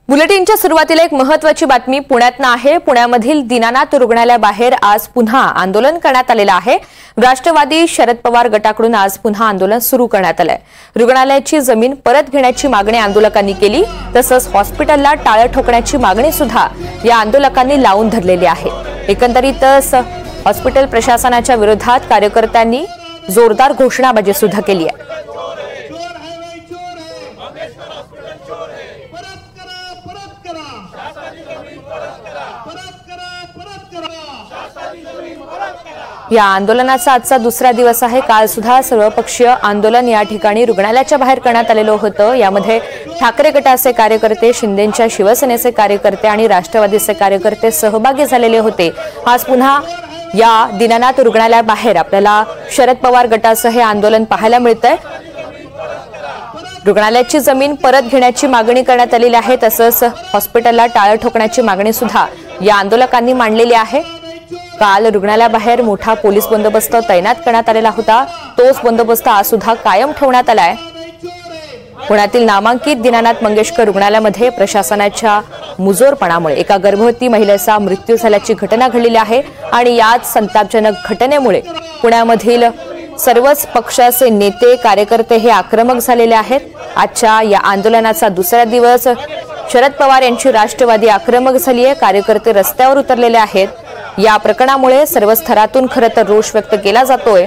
बुलेटिनच्या सुरुवातीला एक महत्त्वाची बातमी पुण्यातनं आहे। पुण्यामधील दीनानाथ रुग्णालयाबाहेर आज पुन्हा आंदोलन करण्यात आलेलं आहे। राष्ट्रवादी शरद पवार गटाकडून आज पुन्हा आंदोलन सुरू करण्यात आलंय। रुग्णालयाची जमीन परत घेण्याची मागणी आंदोलकांनी केली, तसंच हॉस्पिटलला टाळं ठोकण्याची मागणी सुद्धा या आंदोलकांनी लावून धरलेली आहे। एकंदरीतच हॉस्पिटल प्रशासनाच्या विरोधात कार्यकर्त्यांनी जोरदार घोषणाबाजी सुद्धा केली आहे। या आंदोलनाचा आजचा दुसरा दिवस आहे। काल सुद्धा सर्वपक्षीय आंदोलन या ठिकाणी रुग्णालयाच्या बाहेर करण्यात आलेलं होतं। यामध्ये ठाकरे गटाचे कार्यकर्ते, शिंदेंच्या शिवसेनेचे कार्यकर्ते आणि राष्ट्रवादीचे कार्यकर्ते सहभागी झालेले होते। आज पुन्हा या दीनानाथ रुग्णालयाबाहेर आपल्याला शरद पवार गटाचं हे आंदोलन पाहायला मिळतंय। रुग्णालयाची जमीन परत घेण्याची मागणी करण्यात आलेली आहे, तसंच हॉस्पिटलला टाळं ठोकण्याची मागणी सुद्धा या आंदोलकांनी मांडलेली आहे। काल रुग्णालयाबाहेर मोठा पोलीस बंदोबस्त तैनात करण्यात आलेला होता, तोच बंदोबस्त आज सुद्धा कायम ठेवण्यात आलाय। पुण्यातील नामांकित दीनानाथ मंगेशकर रुग्णालयामध्ये प्रशासनाच्या मुजोरपणामुळे एका गर्भवती महिलेचा मृत्यू झाल्याची घटना घडलेली आहे आणि याच संतापजनक घटनेमुळे पुण्यामधील सर्वच पक्षाचे नेते, कार्यकर्ते हे आक्रमक झालेले आहेत। आजच्या या आंदोलनाचा दुसरा दिवस शरद पवार यांची राष्ट्रवादी आक्रमक झाली आहे। कार्यकर्ते रस्त्यावर उतरलेले आहेत। या प्रकरणामुळे सर्व स्तरातून खरं तर रोष व्यक्त केला जातोय।